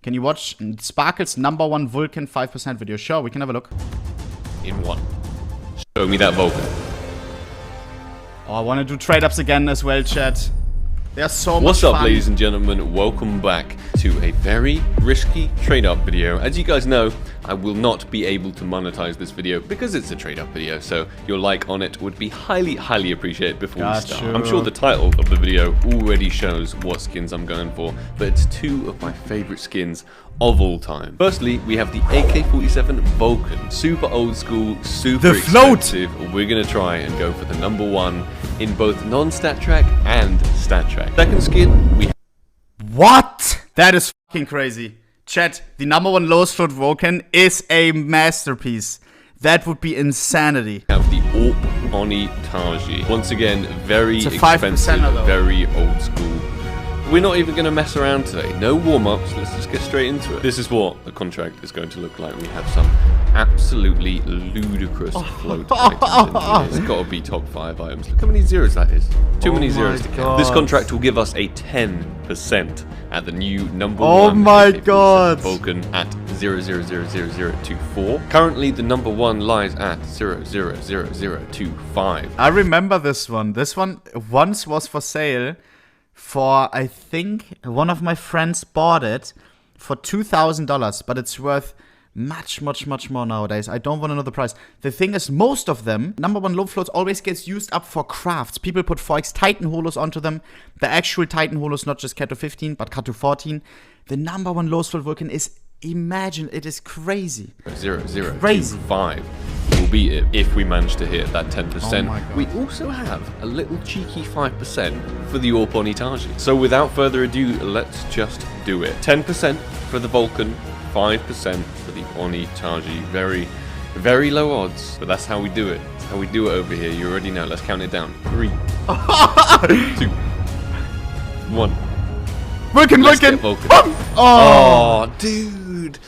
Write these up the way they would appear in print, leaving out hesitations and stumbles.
Can you watch Sparkle's #1 Vulcan 5% video? Sure, we can have a look. In one. Show me that Vulcan. Oh, I want to do trade-ups again as well, chat. There's so much What's up, fun. ladies and gentlemen? Welcome back to a very risky trade-up video. As you guys know, I will not be able to monetize this video because it's a trade-up video, so your like on it would be highly appreciated before we start. I'm sure the title of the video already shows what skins I'm going for, but it's two of my favorite skins of all time. Firstly, we have the AK-47 Vulcan. Super old school, super expensive. We're gonna try and go for the #1 in both non-stattrak and stattrak. Second skin, we What? That is fucking crazy. Chat, the #1 lowest float Vulcan is a masterpiece. That would be insanity. have the AWP Oni Taji. Once again, very It's a expensive, 5%er though. very old school. We're not even going to mess around today. No warm-ups, let's just get straight into it. This is what the contract is going to look like. We have some absolutely ludicrous float items in here. It's got to be top 5 items. Look how many zeros that is. Too many zeros to count. This contract will give us a 10% at the new #1 Oh my god. Vulcan at 0000024. Currently, the #1 lies at 0000025. I remember this one. This one once was for sale for, I think, one of my friends bought it for $2,000, but it's worth much more nowadays. I don't want to know the price. The thing is, most of them, #1 low floats always gets used up for crafts. People put 4x Titan holos onto them. The actual Titan holos, not just Cato 15, but Cato 14. The #1 lowest float Vulcan is, imagine, it is crazy. 0.025 will beat it if we manage to hit that 10%. Oh my God. We also have a little cheeky 5% for the AWP Oni Taji. So without further ado, let's just do it. 10% for the Vulcan, 5% for the Oni Taji. Very low odds, but that's how we do it. That's how we do it over here. You already know. Let's count it down. 3, 2, 1. Vulcan! Vulcan. Oh, dude.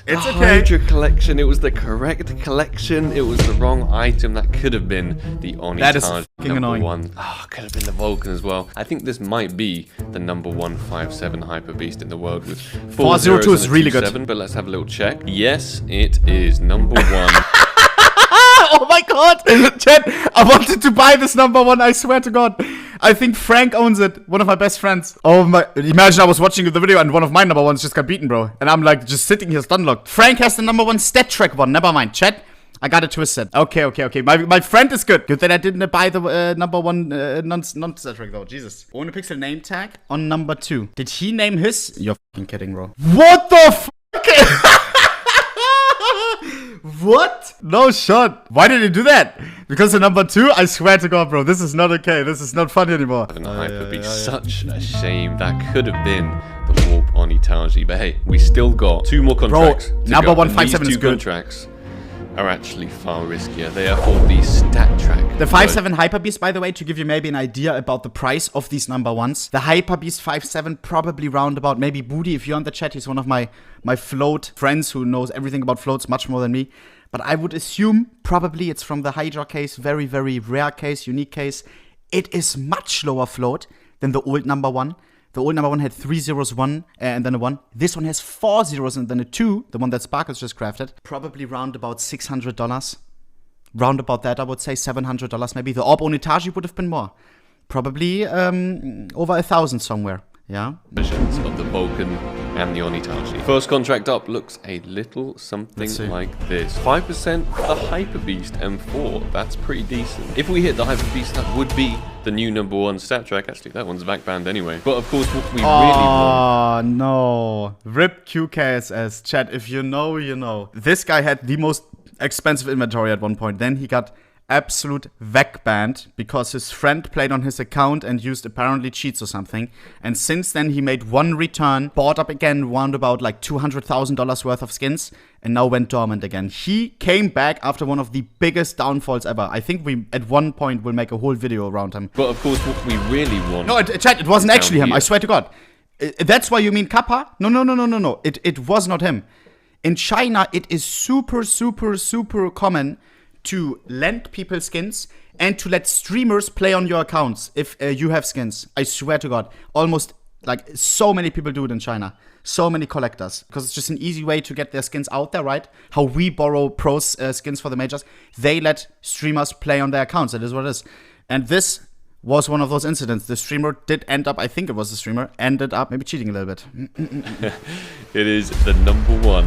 It's The okay. Hydra collection, it was the correct collection. It was the wrong item. That could have been the Oni That is Taji fucking annoying. #1. Oh, could have been the Vulcan as well. I think this might be the #1 5.7 hyper beast in the world with 402 is really good. 7, but let's have a little check. Yes, it is #1. Oh my god! Chat, I wanted to buy this #1, I swear to god. I think Frank owns it, one of my best friends. Oh my, imagine I was watching the video and one of my #1s just got beaten, bro. And I'm like, just sitting here stunlocked. Frank has the #1 stattrak one, never mind, chat. I got it twisted. Okay. My friend is good. Good that I didn't buy the #1 non-stattrak though, Jesus. ohnepixel name tag on #2. Did he name his? You're fucking kidding, bro. What the fuck? What? No shot. Why did he do that? Because the #2? I swear to god, bro. This is not okay. This is not funny anymore. And the hyper beast, such a shame. That could have been the AWP Oni Taji. But hey, we still got 2 more contracts. Bro, to go. #1 And 5.7 these is 2 good. contracts are actually far riskier. They are for the stattrak. The 5.7 Hyper Beast, by the way, to give you maybe an idea about the price of these #1s. The Hyper Beast 5.7 probably roundabout, maybe Booty, if you're on the chat, he's one of my float friends who knows everything about floats much more than me. But I would assume probably it's from the Hydra case, very rare case, unique case. It is much lower float than the old #1. The old #1 had 3 zeros, 1, and then a 1. This one has 4 zeros and then a 2, the one that Sparkles just crafted. Probably round about $600. Round about that, I would say $700 maybe. The AWP Oni Taji would have been more. Probably over 1,000 somewhere. Yeah. Versions of the Vulcan and the Oni Taji. First contract up looks a little something like this. 5% for the Hyper Beast M4. That's pretty decent. If we hit the Hyper Beast, that would be the new #1 stattrak. Actually, that one's back banned anyway. But of course, what we really want. Oh no. RIP QKSS. Chat, if you know, you know. This guy had the most expensive inventory at one point. Then he got absolute VEC banned because his friend played on his account and used apparently cheats or something. And since then he made one return, bought up again round about like $200,000 worth of skins, and now went dormant again. He came back after one of the biggest downfalls ever. I think we at one point will make a whole video around him. But of course, what we really want. No, chat, it wasn't actually him. I swear to God. That's why you mean Kappa? No. It was not him. In China, it is super common to lend people skins and to let streamers play on your accounts if you have skins. I swear to God. Almost Like, so many people do it in China. So many collectors. Because it's just an easy way to get their skins out there, right? How we borrow pros skins for the majors. They let streamers play on their accounts. That is what it is. And this was one of those incidents. The streamer did end up, I think it was the streamer, ended up maybe cheating a little bit. It is the number 1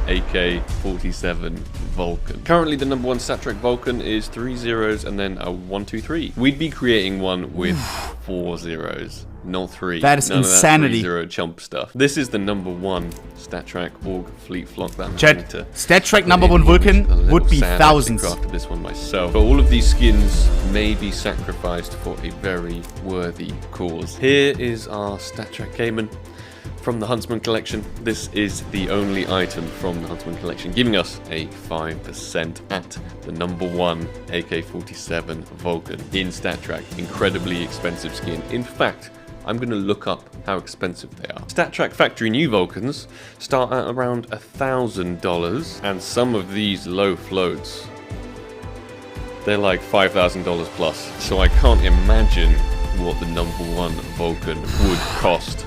AK-47 Vulcan. Currently the number 1 stattrak Vulcan is 3 zeros and then a 1, 2, 3. We'd be creating one with 4 zeros. Not 3. That is insanity. That 3-0 chump stuff. This is the number 1 stattrak Org Fleet Flock. That Chat, stattrak number 1 Vulcan would be thousands. I crafted this one myself. But all of these skins may be sacrificed for a very worthy cause. Here is our stattrak Cayman from the Huntsman collection. This is the only item from the Huntsman collection, giving us a 5% at the number 1 AK-47 Vulcan in stattrak. Incredibly expensive skin. In fact, I'm going to look up how expensive they are. Stattrak factory new Vulcans start at around $1,000, and some of these low floats, they're like $5,000 plus. So I can't imagine what the number 1 Vulcan would cost.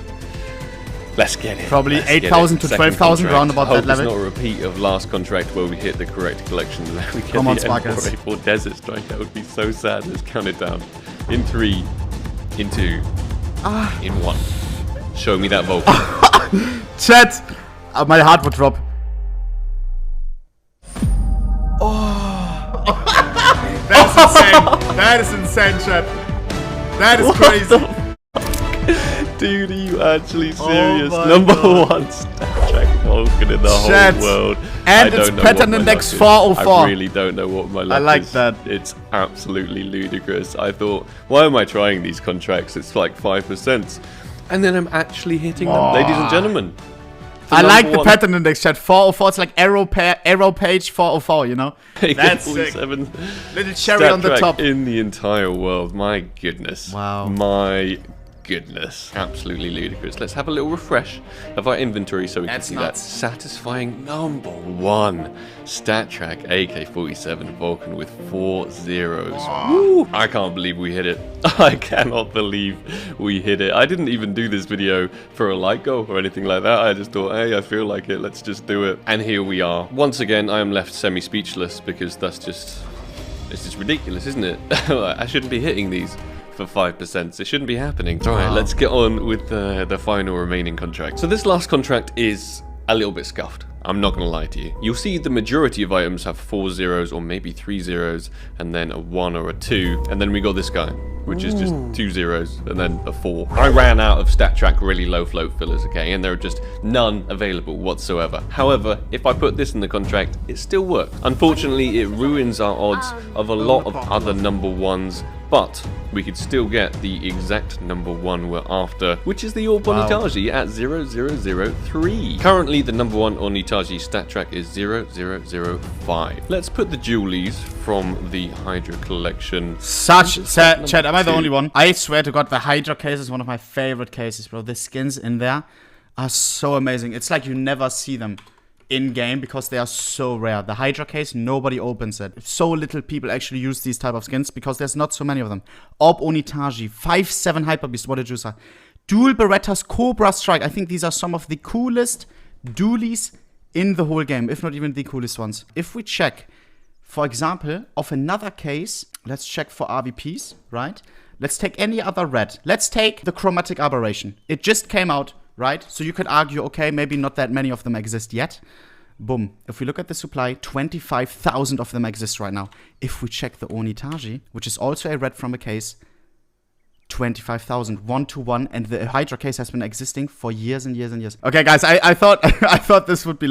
Let's get it. Probably 8,000 to 12,000 round about that level. It's not a repeat of last contract where we hit the correct collection and then we get Come on, the Sparkers. M4A4 Desert Strike. That would be so sad. Let's count it down. In 3, in 2, in 1. Show me that Vulcan. Chat! My heart would drop. Oh. That's insane. That is insane, chat. That is crazy. Dude, are you actually serious? Number God. 1 stattrak Vulcan in the whole world. And it's pattern index 404. I really don't know what my luck is. I like that. It's absolutely ludicrous. I thought, why am I trying these contracts? It's like 5%. And then I'm actually hitting them. Ladies and gentlemen. I like the pattern index, chat. 404, it's like arrow page 404, you know? That's sick. Little cherry on the top. In the entire world. My goodness. Wow. My goodness. Absolutely ludicrous. Let's have a little refresh of our inventory so we can see that satisfying number 1 stattrak AK-47 Vulcan with 4 zeros. Woo! I can't believe we hit it. I cannot believe we hit it. I didn't even do this video for a like goal or anything like that. I just thought, hey, I feel like it. Let's just do it. And here we are. Once again, I am left semi-speechless because that's just... it's just ridiculous, isn't it? I shouldn't be hitting these for 5%. It shouldn't be happening. Alright, let's get on with the final remaining contract. So this last contract is a little bit scuffed. I'm not going to lie to you. You'll see the majority of items have 4 zeros or maybe 3 zeros and then a 1 or a 2. And then we got this guy, which is just 2 zeros and then a 4. I ran out of stattrak really low float fillers, okay, and there are just none available whatsoever. However, if I put this in the contract, it still works. Unfortunately, it ruins our odds of a lot of other number 1s, but we could still get the exact number 1 we're after, which is the Orb Onitaji at 0003. Currently, the number 1 Onitaji stattrak is 0005. Let's put the jewelies from the Hydra collection. Chat, am I the only one? I swear to God, the Hydra case is one of my favorite cases, bro. The skins in there are so amazing. It's like you never see them in-game because they are so rare. The Hydra case, nobody opens it. So little people actually use these type of skins because there's not so many of them. Orb Onitaji, 5/7 Hyper Beast, what a juicer. Dual Berettas Cobra Strike. I think these are some of the coolest dualies in the whole game, if not even the coolest ones. If we check, for example, of another case, let's check for RVPs, right? Let's take any other red. Let's take the Chromatic Aberration. It just came out, right? So you could argue, okay, maybe not that many of them exist yet. Boom. If we look at the supply, 25,000 of them exist right now. If we check the Onitaji, which is also a red from a case, 25,000, 1-to-1, and the Hydra case has been existing for years and years and years. Okay, guys, I thought I thought this would be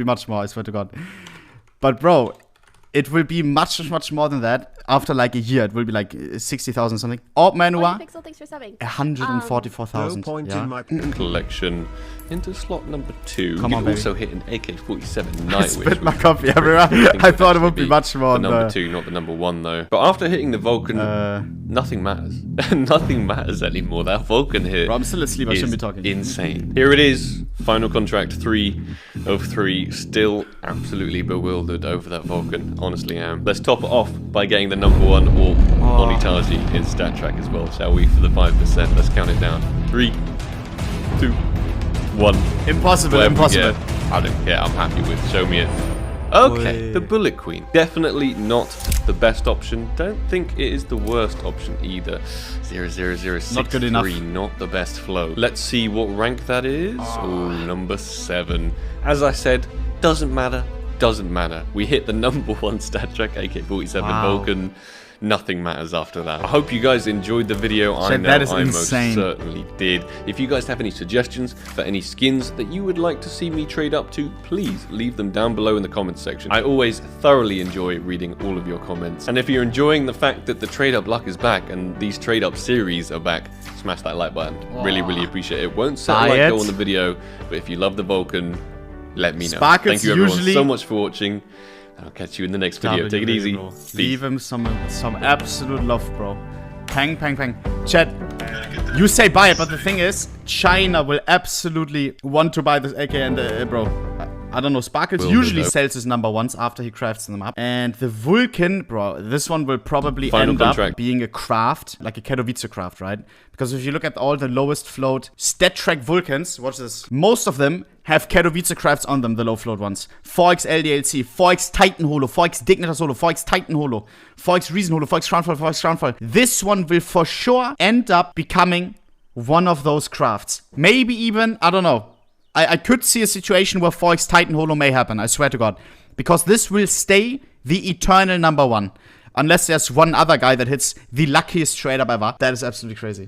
much more. I swear to God. But bro, it will be much more than that. After like a year, it will be like 60,000 something. Orb Manua, Pixel, thanks for subbing. 144,000. No point yeah? in my Collection into slot number 2. Come on, you also hit an AK-47 Nightwish. Spit my copy everywhere. I thought it would be much more. The number 2, not the number 1 though. But after hitting the Vulcan, nothing matters. Nothing matters anymore. That Vulcan hit. Bro, I'm still asleep. I shouldn't be talking. Insane. Here it is. Final contract 3 of 3. Still absolutely bewildered over that Vulcan. Honestly am. Let's top it off by getting the number 1 Orb Onitaji in stattrak as well, shall we? For the 5%. Let's count it down. 3, 2, 1. Impossible, Whatever we impossible. get, I don't care. I'm happy with. Show me it. Okay, Oi. the Bullet Queen. Definitely not the best option. Don't think it is the worst option either. 00063, Not good enough. not the best flow. Let's see what rank that is. Oh, number 7. As I said, doesn't matter. Doesn't matter. We hit the number 1 stattrak, AK-47 Wow. Vulcan. Nothing matters after that. I hope you guys enjoyed the video. I know that is I insane. most certainly did. If you guys have any suggestions for any skins that you would like to see me trade up to, please leave them down below in the comments section. I always thoroughly enjoy reading all of your comments. And if you're enjoying the fact that the trade up luck is back and these trade up series are back, smash that like button. Really, really appreciate it. Won't set a like go on the video, but if you love the Vulcan, let me know. Sparkles Thank you everyone usually- so much for watching. I'll catch you in the next video. Take it easy. Bro. Peace. Leave him some absolute love, bro. Pang, pang, pang. Chat, you say buy it, but the thing is, China will absolutely want to buy this AK and, bro. I don't know, Sparkles Will do, usually though. sells his number 1s after he crafts them up. And the Vulcan, bro, this one will probably Final end contract. up being a craft, like a Katowice craft, right? Because if you look at all the lowest float stattrak Vulcans, watch this, most of them have Katowice crafts on them, the low float ones. 4x LDLC, 4x Titan Holo, 4x Dignitas Holo, 4x Titan Holo, 4x Reason Holo, 4x Crownfall, 4x Crownfall. This one will for sure end up becoming one of those crafts. Maybe even, I don't know. I could see a situation where 4x Titan Holo may happen, I swear to God. Because this will stay the eternal number 1. Unless there's one other guy that hits the luckiest trade up ever. That is absolutely crazy.